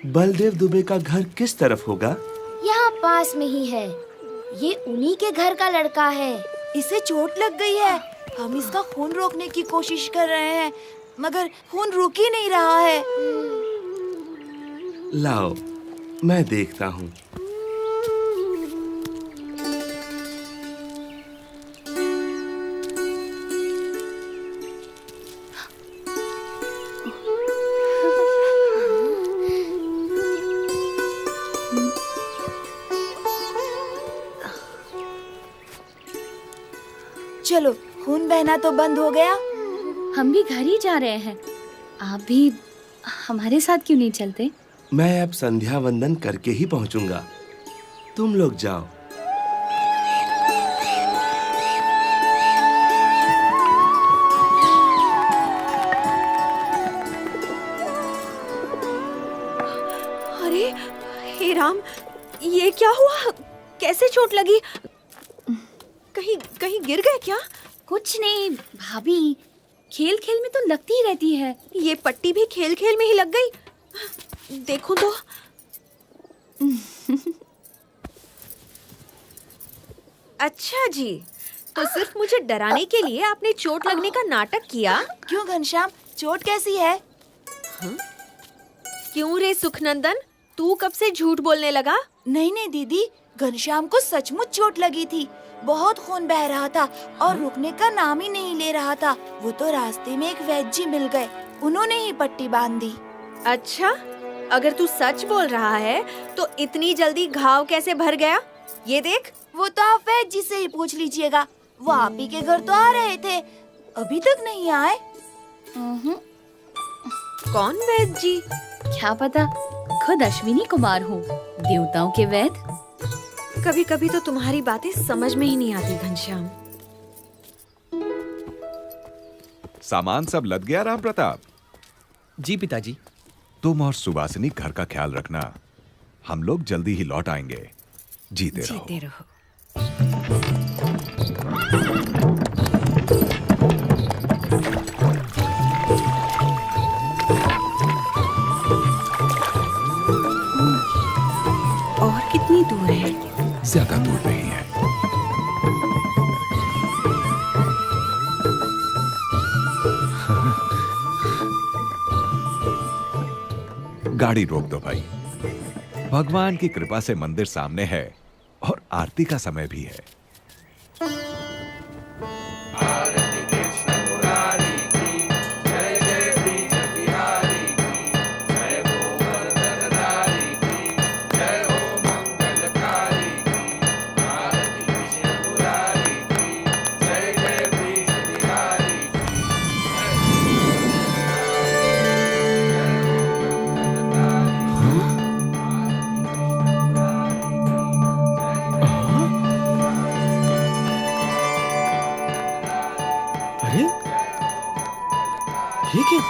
बलदेव दुबे का घर किस तरफ होगा? यहाँ पास में ही है। ये उन्हीं के घर का लड़का है। इसे चोट लग गई है। हम इसका खून रोकने की कोशिश कर रहे हैं, मगर खून रुक ही नहीं रहा है। लाओ, मैं देखता हूँ। चलो, खून बहना तो बंद हो गया। हम भी घर ही जा रहे हैं। आप भी हमारे साथ क्यों नहीं चलते? मैं अब संध्या वंदन करके ही पहुंचूंगा। तुम लोग जाओ। अरे हे राम, ये क्या हुआ? कैसे चोट लगी? कहीं गिर गए क्या? कुछ नहीं भाभी, खेल खेल में तो लगती ही रहती है। ये पट्टी भी खेल खेल में ही लग गई। देखो तो। अच्छा जी, तो सिर्फ मुझे डराने के लिए आपने चोट लगने का नाटक किया? क्यों घनश्याम, चोट कैसी है? हाँ? क्यों रे सुखनंदन, तू कब से झूठ बोलने लगा? नहीं दीदी, घनश्याम को सचमुच चोट लगी थी। बहुत खून बह रहा था और रुकने का नाम ही नहीं ले रहा था। वो तो रास्ते में एक वैद्य जी मिल गए, उन्होंने ही पट्टी बांध दी। अच्छा, अगर तू सच बोल रहा है तो इतनी जल्दी घाव कैसे भर गया? ये देख। वो तो आप वैद्य जी से ही पूछ लीजिएगा। वो आप ही के घर तो आ रहे थे, अभी तक नहीं आए। कौन वैद्य जी? क्या पता, खुद अश्विनी कुमार हूँ, देवताओं के वैद्य। कभी कभी तो तुम्हारी बातें समझ में ही नहीं आती घनश्याम। सामान सब लद गया राम प्रताप? जी पिताजी। तुम और सुवासिनी घर का ख्याल रखना, हम लोग जल्दी ही लौट आएंगे। जीते रहो। ज्यादा दूर नहीं है। गाड़ी रोक दो भाई। भगवान की कृपा से मंदिर सामने है और आरती का समय भी है। आरती कृष्ण मुरारी की, जय जय ब्रिज बिहारी की, जय गोवर्धन धारी की, जय हो मंगलकारी की। आरती कृष्ण मुरारी की, जय जय ब्रिज बिहारी की, अरे ये क्या?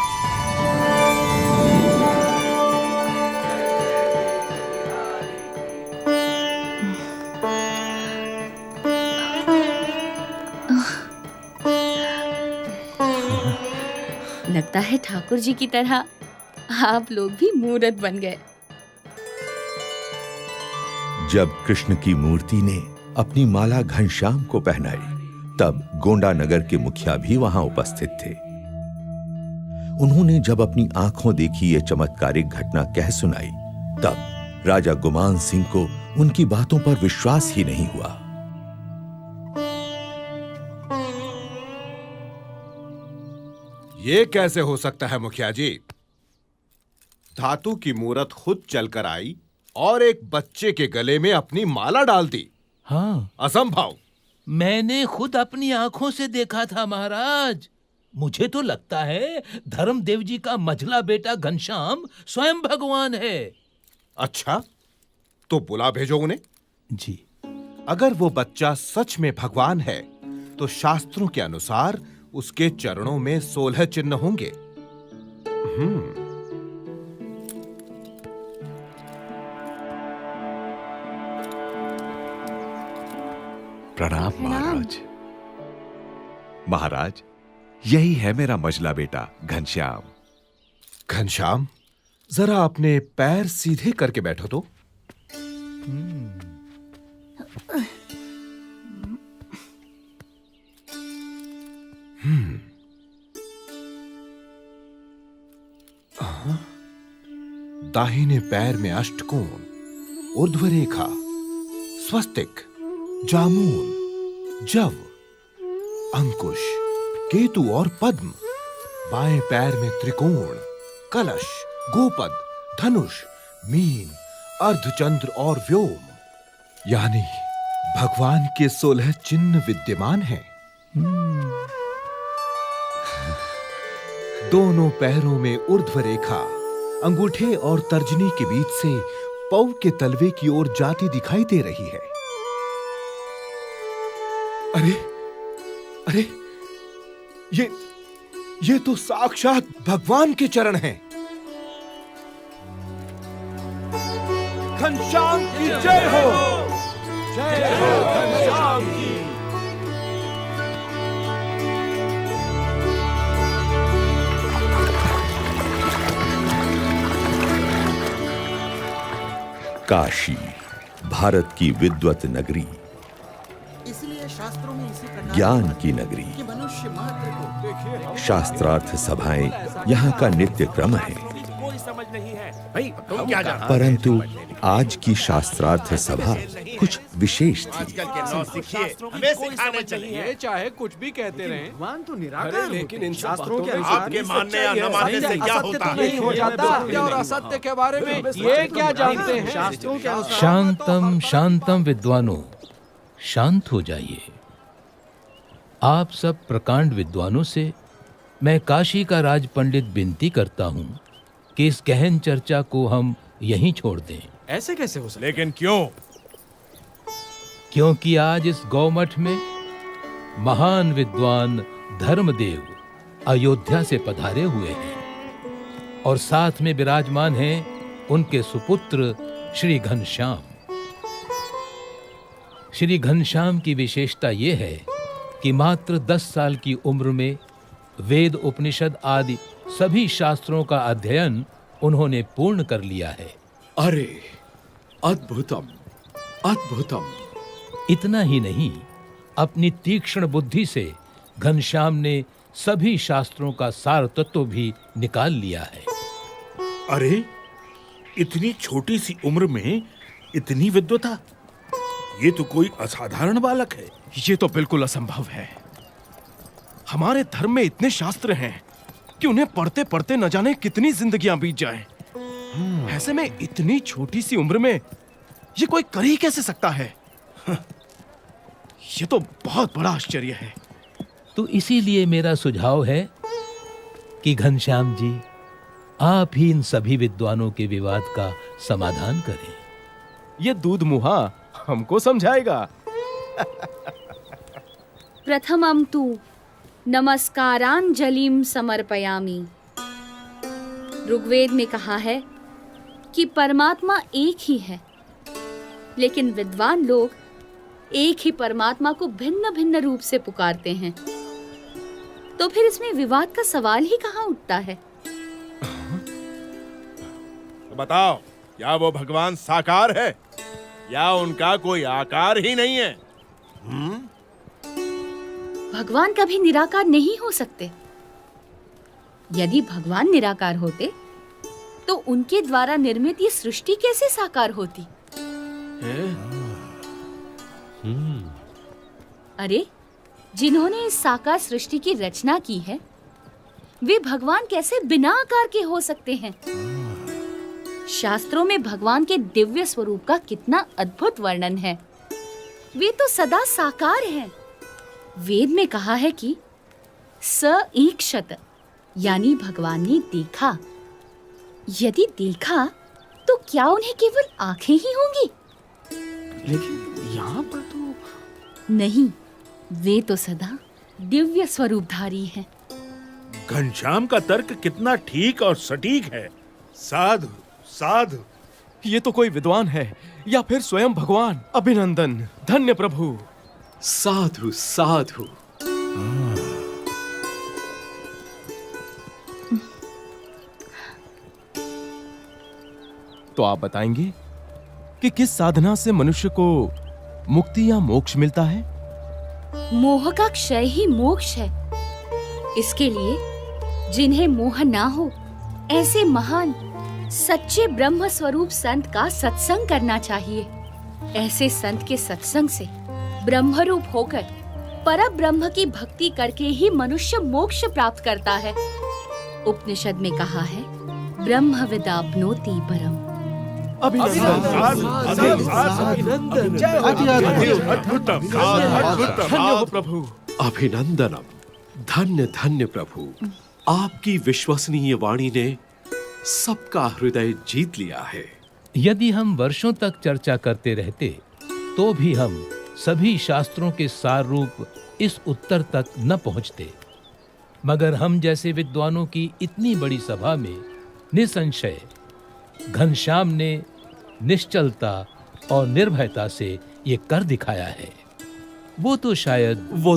लगता है ठाकुर जी की तरह आप लोग भी मूर्त बन गए। जब कृष्ण की मूर्ति ने अपनी माला घनश्याम को पहनाई, तब गोंडा नगर के मुखिया भी वहां उपस्थित थे। उन्होंने जब अपनी आंखों देखी ये चमत्कारिक घटना कह सुनाई, तब राजा गुमान सिंह को उनकी बातों पर विश्वास ही नहीं हुआ। ये कैसे हो सकता है मुखिया जी? धातु की मूरत खुद चलकर आई और एक बच्चे के गले में अपनी माला डाल दी। हाँ, असंभव। मैंने खुद अपनी आंखों से देखा था महाराज। मुझे तो लगता है धर्मदेव जी का मझला बेटा घनश्याम स्वयं भगवान है। अच्छा, तो बुला भेजो उन्हें। जी। अगर वो बच्चा सच में भगवान है, तो शास्त्रों के अनुसार उसके चरणों में 16 चिन्ह होंगे। प्रणाम महाराज। महाराज, यही है मेरा मझला बेटा घनश्याम। घनश्याम, जरा अपने पैर सीधे करके बैठो तो। दाहिने पैर में अष्टकोण, ऊर्ध्व रेखा, स्वस्तिक, जामुन, जव, अंकुश, केतु और पद्म। बाएं पैर में त्रिकोण, कलश, गोपद, धनुष, मीन, अर्धचंद्र और व्योम। यानी भगवान के 16 चिन्ह विद्यमान हैं। दोनों पैरों में ऊर्ध्व रेखा अंगूठे और तर्जनी के बीच से पौ के तलवे की ओर जाती दिखाई दे रही है। अरे अरे, ये तो साक्षात भगवान के चरण हैं। घनश्याम की जय हो, जय हो घनश्याम की। काशी, भारत की विद्वत नगरी, इसलिए शास्त्रों में इसी प्रकार ज्ञान की नगरी, कि मनुष्य मात्र को शास्त्रार्थ सभाएं यहाँ का नित्य क्रम है। कोई समझ नहीं है। भाई तुम क्या जानते हो? परंतु आज की शास्त्रार्थ सभा कुछ विशेष थी। आजकल के नौ सीखिए, हमें सिखाने चाहिए। चाहे कुछ भी कहते रहे, भगवान तो निराकार, लेकिन इन शास्त्रों के आपके मानने या न मानने से क्या होता है? नहीं हो जाता। सत्य और असत्य के बारे में ये क्या जानते हैं? शास्त्रों के अनुसार शांतम शांतम विद्वानों, शांत हो जाइए। आप सब प्रकांड विद्वानों से मैं काशी का राज पंडित विनती करता हूँ कि इस गहन चर्चा को हम यहीं छोड़ दें। ऐसे कैसे हो सकता? लेकिन क्यों? क्योंकि आज इस गौमठ में महान विद्वान धर्मदेव अयोध्या से पधारे हुए हैं और साथ में विराजमान हैं उनके सुपुत्र श्री घनश्याम। श्री घनश्याम की विशेषता ये है कि मात्र 10 साल की उम्र में वेद, उपनिषद आदि सभी शास्त्रों का अध्ययन उन्होंने पूर्ण कर लिया है। अरे अद्भुतम, अद्भुतम। इतना ही नहीं, अपनी तीक्ष्ण बुद्धि से घनश्याम ने सभी शास्त्रों का सार तत्व भी निकाल लिया है। अरे, इतनी छोटी सी उम्र में इतनी विद्वता, ये तो कोई असाधारण बालक है। ये तो बिल्कुल असंभव है। हमारे धर्म में इतने शास्त्र हैं कि उन्हें पढ़ते पढ़ते न जाने कितनी जिंदगियां बीत जाएं। ऐसे में इतनी छोटी सी उम्र में ये कोई कर ही कैसे सकता है? ये तो बहुत बड़ा आश्चर्य है। तो इसीलिए मेरा सुझाव है कि घनश्याम जी, आप ही इन सभी विद्वानों के विवाद का समाधान करें। ये दूध मुहा हमको समझाएगा। प्रथमं तु नमस्कारांजलिं समर्पयामि। ऋग्वेद में कहा है कि परमात्मा एक ही है, लेकिन विद्वान लोग एक ही परमात्मा को भिन्न भिन्न रूप से पुकारते हैं। तो फिर इसमें विवाद का सवाल ही कहाँ उठता है? तो बताओ, क्या वो भगवान साकार है या उनका कोई आकार ही नहीं है? भगवान कभी निराकार नहीं हो सकते। यदि भगवान निराकार होते तो उनके द्वारा निर्मित ये सृष्टि कैसे साकार होती? अरे, जिन्होंने इस साकार सृष्टि की रचना की है, वे भगवान कैसे बिना आकार के हो सकते हैं? शास्त्रों में भगवान के दिव्य स्वरूप का कितना अद्भुत वर्णन है। वे तो सदा साकार हैं। वेद में कहा है कि सईक्षत, यानी भगवान ने देखा। यदि देखा तो क्या उन्हें केवल आंखें ही होंगी? लेकिन यहाँ पर तो नहीं, वे तो सदा दिव्य स्वरूपधारी हैं। घनश्याम का तर्क कितना ठीक और सटीक है। साधु साधु। ये तो कोई विद्वान है या फिर स्वयं भगवान। अभिनंदन, धन्य प्रभु। साधु साधु। तो आप बताएंगे कि किस साधना से मनुष्य को मुक्ति या मोक्ष मिलता है? मोह का क्षय ही मोक्ष है। इसके लिए जिन्हें मोह ना हो, ऐसे महान सच्चे ब्रह्म स्वरूप संत का सत्संग करना चाहिए। ऐसे संत के सत्संग से ब्रह्मरूप होकर पर ब्रह्म की भक्ति करके ही मनुष्य मोक्ष प्राप्त करता है। उपनिषद में कहा है, ब्रह्म विदाप्नोति परम। प्रभु। अभिनंदनम। धन्य धन्य प्रभु। आपकी विश्वसनीय वाणी ने सबका हृदय जीत लिया है। यदि हम वर्षों तक चर्चा करते रहते तो भी हम सभी शास्त्रों के सार रूप इस उत्तर तक न पहुंचते, मगर हम जैसे विद्वानों की इतनी बड़ी सभा में निसंशय घनश्याम ने निश्चलता और निर्भयता से ये कर दिखाया है। वो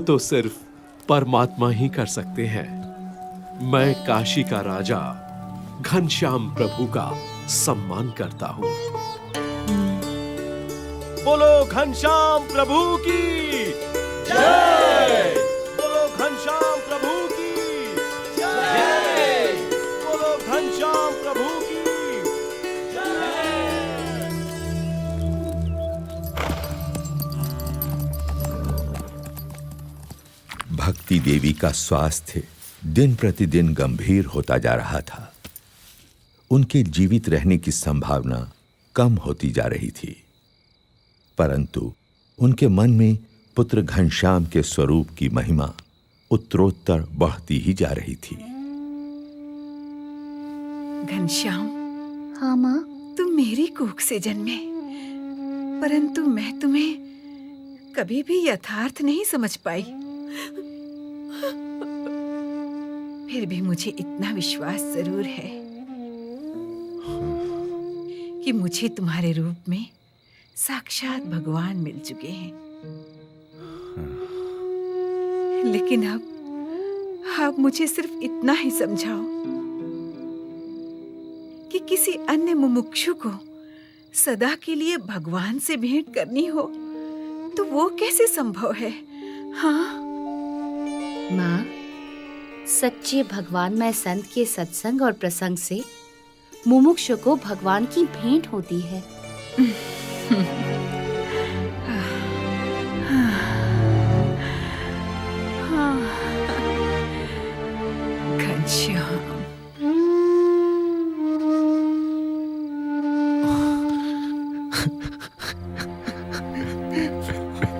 तो सिर्फ परमात्मा ही कर सकते हैं। मैं काशी का राजा घनश्याम प्रभु का सम्मान करता हूँ। बोलो घनश्याम प्रभु की जय। बोलो घनश्याम प्रभु की जय। बोलो घनश्याम प्रभु की भक्ति देवी का स्वास्थ्य दिन प्रतिदिन गंभीर होता जा रहा था। उनके जीवित रहने की संभावना कम होती जा रही थी, परंतु उनके मन में पुत्र घनश्याम के स्वरूप की महिमा उत्तरोत्तर बढ़ती ही जा रही थी। घनश्याम। हाँ माँ। तुम मेरी कोख से जन्मे, परंतु मैं तुम्हें कभी भी यथार्थ नहीं समझ पाई। फिर भी मुझे इतना विश्वास जरूर है कि मुझे तुम्हारे रूप में साक्षात भगवान मिल चुके हैं। लेकिन अब मुझे सिर्फ इतना ही समझाओ कि किसी अन्य मुमुक्षु को सदा के लिए भगवान से भेंट करनी हो तो वो कैसे संभव है? हाँ? माँ, सच्चे भगवानमय संत के सत्संग और प्रसंग से मुमुक्षु को भगवान की भेंट होती है। घनश्याम,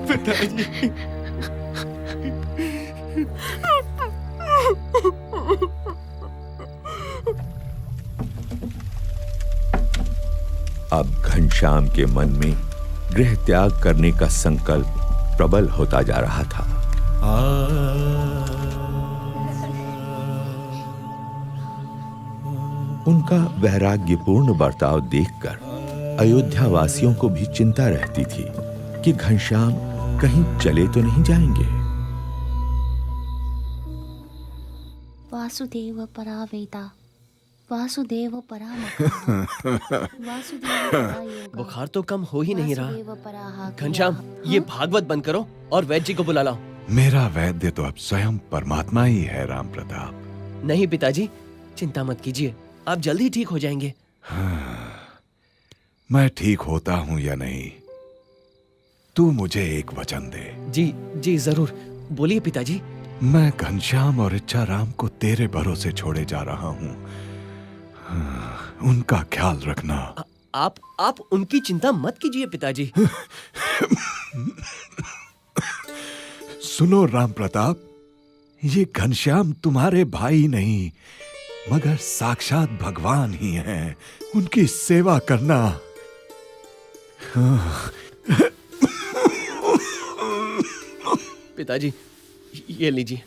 पिताजी। अब घनश्याम के मन में गृह त्याग करने का संकल्प प्रबल होता जा रहा था। उनका वैराग्यपूर्ण बर्ताव देखकर अयोध्या वासियों को भी चिंता रहती थी कि घनश्याम कहीं चले तो नहीं जाएंगे। वासुदेव परावेता, वासुदेव वासुदेव बुखार तो कम हो ही नहीं रहा। घनश्याम, ये भागवत बंद करो और वैद्य जी को बुला लाओ। मेरा वैद्य तो अब स्वयं परमात्मा ही है राम प्रताप। नहीं पिताजी, चिंता मत कीजिए, आप जल्दी ठीक हो जाएंगे। मैं ठीक होता हूँ या नहीं, तू मुझे एक वचन दे। जी जी जरूर, बोलिए पिताजी। मैं घनश्याम और इच्छाराम को तेरे भरोसे छोड़े जा रहा हूँ। उनका ख्याल रखना। आप उनकी चिंता मत कीजिए पिताजी। सुनो राम प्रताप, ये घनश्याम तुम्हारे भाई नहीं मगर साक्षात भगवान ही हैं। उनकी सेवा करना। पिताजी, ये लीजिए।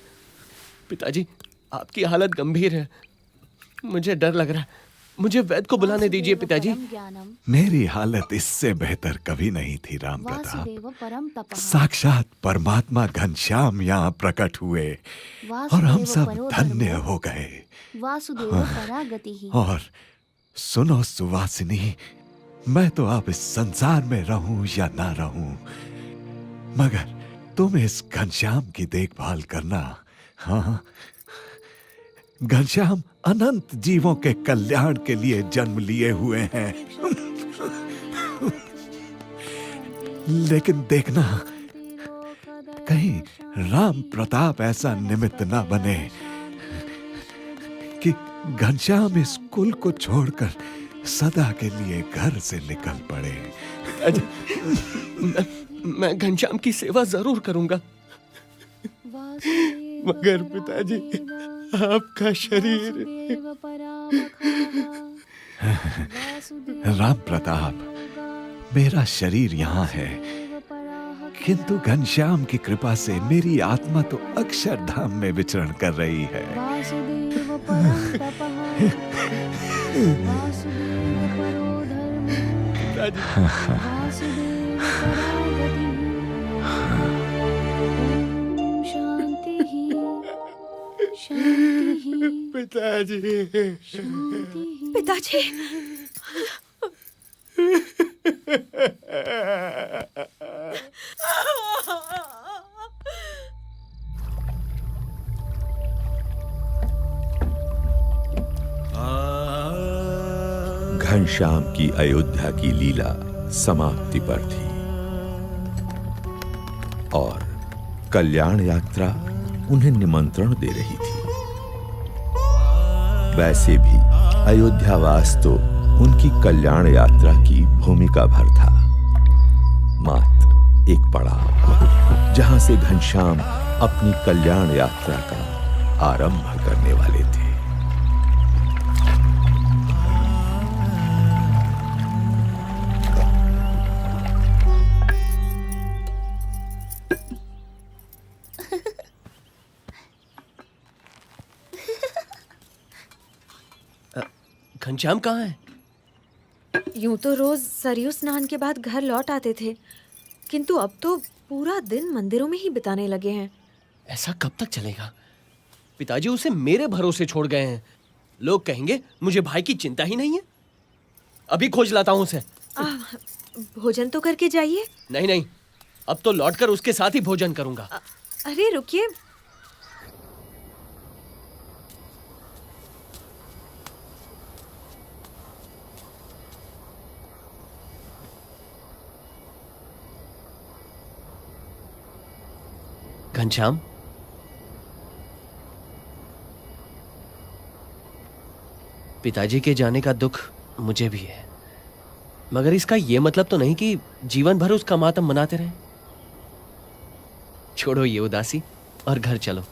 पिताजी, आपकी हालत गंभीर है, मुझे डर लग रहा है। मुझे वैद्य को बुलाने दीजिए पिताजी। मेरी हालत इससे बेहतर कभी नहीं थी राम प्रताप। साक्षात परमात्मा घनश्याम यहाँ प्रकट हुए और हम सब धन्य हो गए। और सुनो सुवासिनी, मैं तो अब इस संसार में रहूं या ना रहूं, मगर तुम इस घनश्याम की देखभाल करना। हाँ, घनश्याम अनंत जीवों के कल्याण के लिए जन्म लिए हुए हैं। लेकिन देखना, कहीं राम प्रताप ऐसा निमित्त ना बने कि घनश्याम इस कुल को छोड़कर सदा के लिए घर से निकल पड़े। मैं घनश्याम की सेवा जरूर करूंगा, मगर पिताजी आपका शरीर। राम प्रताप, मेरा शरीर यहाँ है, किंतु घनश्याम की कृपा से मेरी आत्मा तो अक्षरधाम में विचरण कर रही है। पिताजी, पिताजी। घनश्याम की अयोध्या की लीला समाप्ति पर थी और कल्याण यात्रा उन्हें निमंत्रण दे रही थी। वैसे भी अयोध्यावास तो उनकी कल्याण यात्रा की भूमिका भर था, मात्र एक पड़ाव जहां से घनश्याम अपनी कल्याण यात्रा का आरंभ करने वाले थे। घनश्याम कहाँ है? यूं तो रोज सरयू स्नान के बाद घर लौट आते थे, किंतु अब तो पूरा दिन मंदिरों में ही बिताने लगे हैं। ऐसा कब तक चलेगा? पिताजी उसे मेरे भरोसे छोड़ गए हैं। लोग कहेंगे मुझे भाई की चिंता ही नहीं है। अभी खोज लाता हूँ उसे। भोजन तो करके जाइए। नहीं नहीं, अब तो लौटकर उसके साथ ही भोजन करूंगा। अरे रुकिए, घनश्याम, पिताजी के जाने का दुख मुझे भी है, मगर इसका यह मतलब तो नहीं कि जीवन भर उसका मातम मनाते रहें। छोड़ो ये उदासी और घर चलो।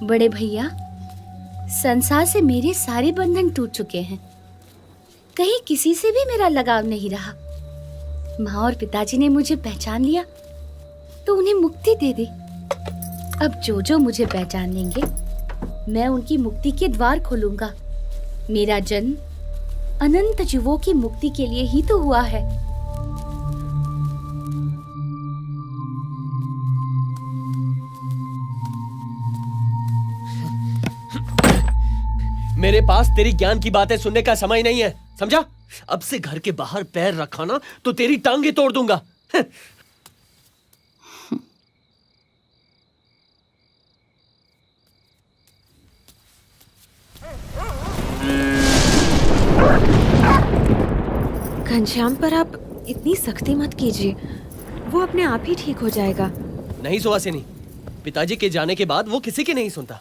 बड़े भैया, संसार से मेरे सारे बंधन टूट चुके हैं। कहीं किसी से भी मेरा लगाव नहीं रहा। माँ और पिताजी ने मुझे पहचान लिया तो उन्हें मुक्ति दे दी। अब जो जो मुझे पहचान लेंगे, मैं उनकी मुक्ति के द्वार खोलूंगा। मेरा जन्म अनंत जीवों की मुक्ति के लिए ही तो हुआ है। मेरे पास तेरी ज्ञान की बातें सुनने का समय नहीं है, समझा? अब से घर के बाहर पैर रखा ना तो तेरी टांगे तोड़ दूंगा। घनश्याम पर आप इतनी सख्ती मत कीजिए, वो अपने आप ही ठीक हो जाएगा। नहीं सुहासिनी, पिताजी के जाने के बाद वो किसी की नहीं सुनता।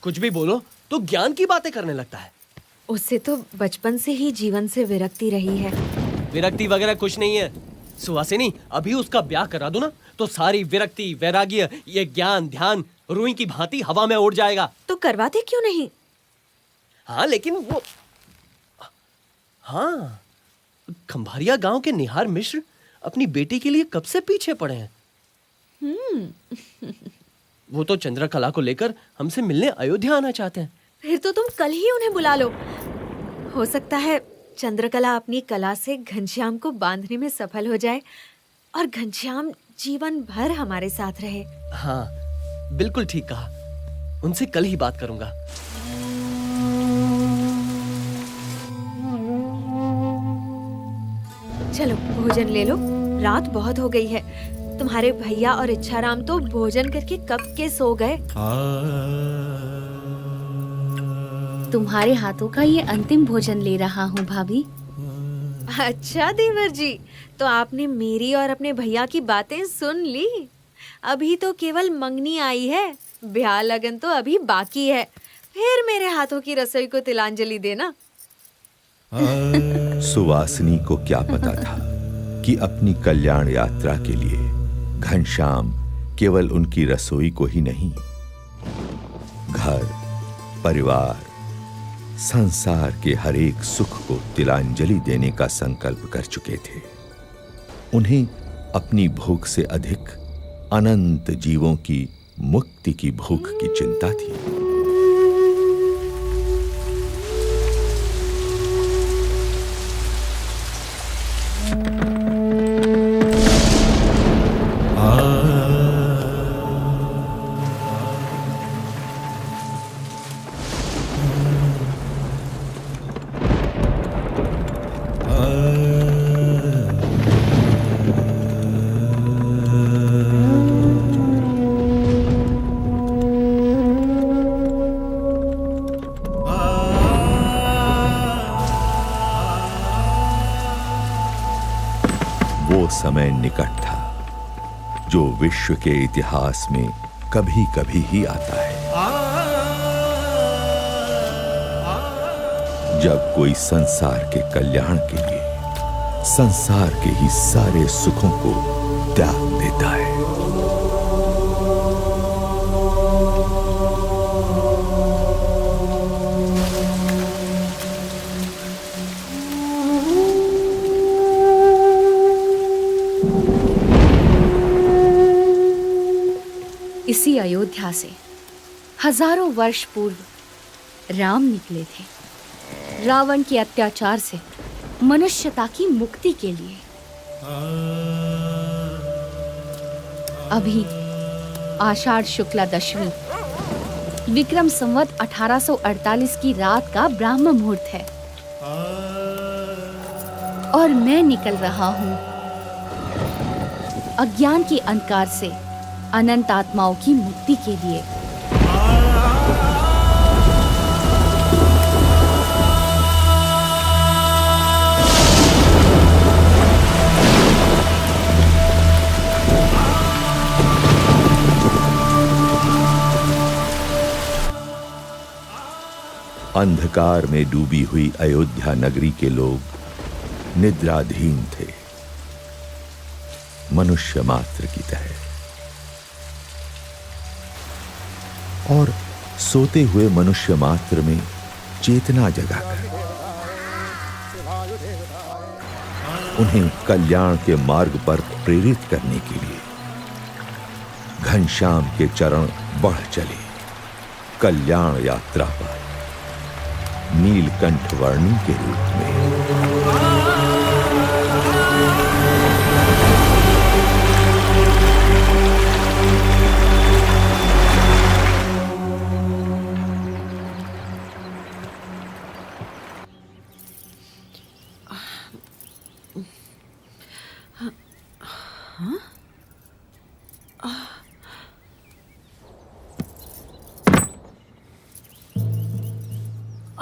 कुछ भी बोलो तो ज्ञान की बातें करने लगता है। उससे तो बचपन से ही जीवन से विरक्ति रही है। विरक्ति वगैरह कुछ नहीं है सुहासिनी। अभी उसका ब्याह करा दो ना तो सारी विरक्ति, वैराग्य, ये ज्ञान ध्यान रुई की भांति हवा में उड़ जाएगा। तो करवाते क्यों नहीं? हाँ लेकिन वो, हाँ, खंभारिया गांव के निहार मिश्र अपनी बेटी के लिए कब से पीछे पड़े हैं। वो तो चंद्रकला को लेकर हमसे मिलने अयोध्या आना चाहते हैं। फिर तो तुम कल ही उन्हें बुला लो। हो सकता है चंद्रकला अपनी कला से घनश्याम को बांधने में सफल हो जाए और घनश्याम जीवन भर हमारे साथ रहे। हाँ बिल्कुल ठीक कहा, उनसे कल ही बात करूंगा। चलो भोजन ले लो, रात बहुत हो गई है। तुम्हारे भैया और इच्छाराम तो भोजन करके कब के सो गए। तुम्हारे हाथों का ये अंतिम भोजन ले रहा हूँ भाभी। अच्छा देवर जी, तो आपने मेरी और अपने भैया की बातें सुन ली। अभी तो केवल मंगनी आई है, ब्याह लगन तो अभी बाकी है। फिर मेरे हाथों की रसोई को तिलांजलि देना। सुवासिनी को क्या पता था कि अपनी कल्याण यात्रा के लिए घनश्याम केवल उनकी रसोई को ही नहीं, घर, परिवार, संसार के हर एक सुख को तिलांजलि देने का संकल्प कर चुके थे। उन्हें अपनी भूख से अधिक अनंत जीवों की मुक्ति की भूख की चिंता थी। वो समय निकट था जो विश्व के इतिहास में कभी कभी ही आता है, जब कोई संसार के कल्याण के लिए संसार के ही सारे सुखों को त्याग देता है। इसी अयोध्या से हजारों वर्ष पूर्व राम निकले थे रावण के अत्याचार से मनुष्यता की मुक्ति के लिए। अभी आषाढ़ शुक्ला दशमी विक्रम संवत 1848 की रात का ब्राह्म मुहूर्त है और मैं निकल रहा हूँ अज्ञान के अंधकार से अनंत आत्माओं की मुक्ति के लिए। अंधकार में डूबी हुई अयोध्या नगरी के लोग निद्राधीन थे, मनुष्य मात्र की तरह, और सोते हुए मनुष्य मात्र में चेतना जगाकर उन्हें कल्याण के मार्ग पर प्रेरित करने के लिए घनश्याम के चरण बढ़ चले कल्याण यात्रा पर नीलकंठ वर्णी के रूप में।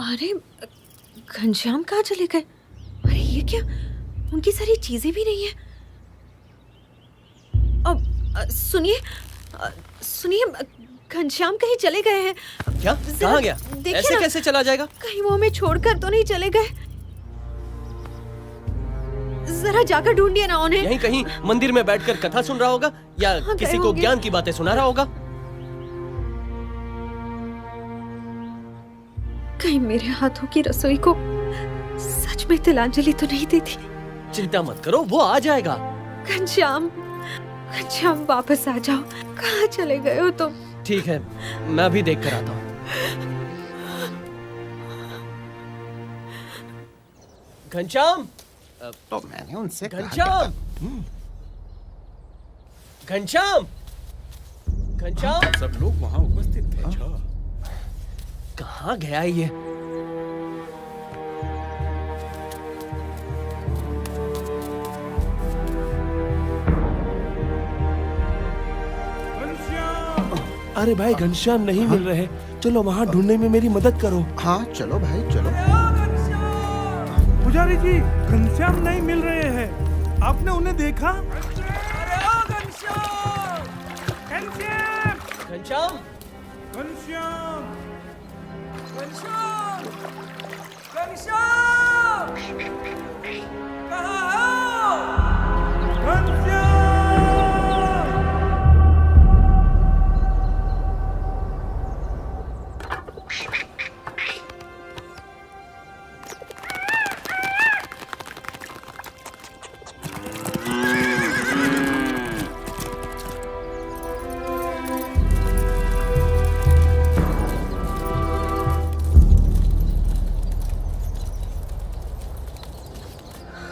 अरे घनश्याम कहाँ चले गए? अरे ये क्या, उनकी सारी चीजें भी नहीं है। अब सुनिए घनश्याम कहीं चले गए हैं क्या? कहाँ गया? ऐसे कैसे चला जाएगा? कहीं वो हमें छोड़कर तो नहीं चले गए? जरा जाकर ढूंढिए ना उन्हें। यहीं कहीं मंदिर में बैठकर कथा सुन रहा होगा या किसी को ज्ञान की बातें सुना रहा होगा। कहीं मेरे हाथों की रसोई को सच में तिलांजलि तो नहीं देती? चिंता मत करो, वो आ जाएगा। घनश्याम वापस आ जाओ। कहाँ चले गए हो तुम? ठीक है, मैं अभी देख कर आता हूँ। घनश्याम, तो मैंने उनसे घनश्याम, घनश्याम, घनश्याम। सब लोग वहाँ उपस्थित थे। कहाँ गया ये? अरे भाई, घनश्याम नहीं मिल रहे। चलो वहाँ ढूंढने में मेरी मदद करो। हाँ चलो भाई चलो। पुजारी जी, घनश्याम नहीं मिल रहे हैं। आपने उन्हें देखा? घनश्याम,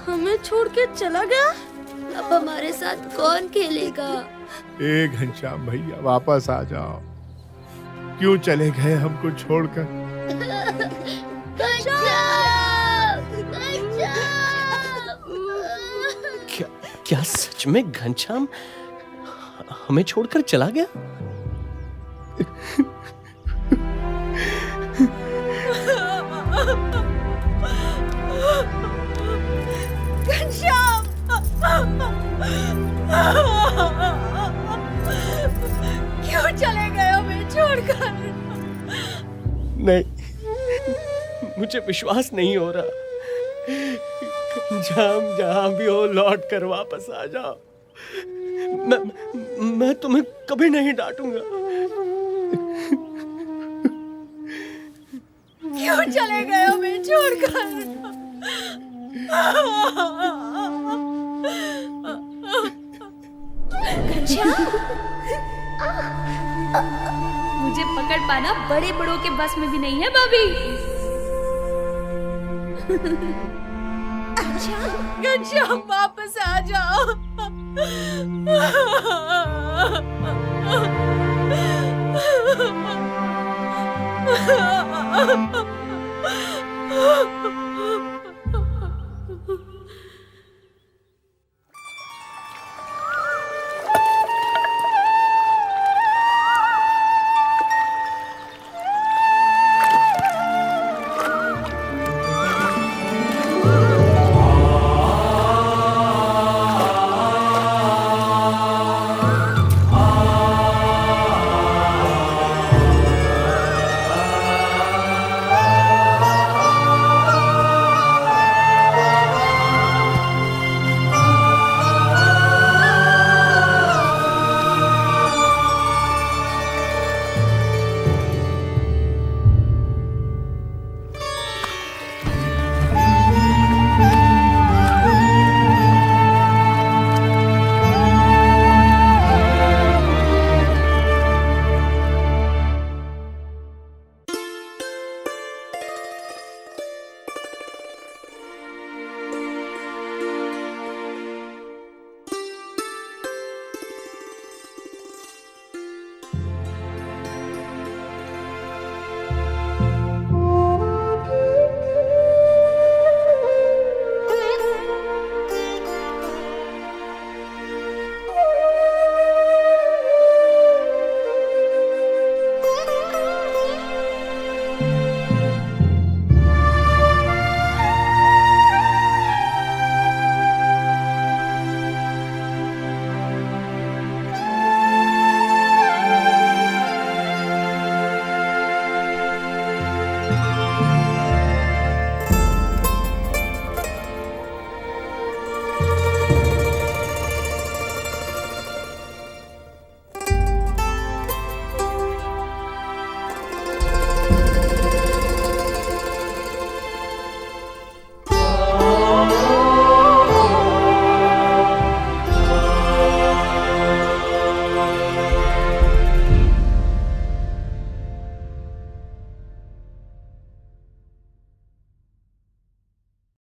हमें छोड़ के चला गया। अब हमारे साथ कौन खेलेगा? ए घनश्याम भैया, वापस आ जाओ। क्यों चले गए हमको छोड़कर? क्या सच में घनश्याम हमें छोड़कर चला गया? घनश्याम! क्यों चले गए हमें छोड़कर? नहीं, मुझे विश्वास नहीं हो रहा। जहां भी हो, लौट कर वापस आ जाओ। मैं तुम्हें कभी नहीं डांटूंगा। क्यों चले गए हमें छोड़कर? मुझे पकड़ पाना बड़े बड़ों के बस में भी नहीं है भाभी। घनश्याम वापस आ जाओ। Ha ha ha!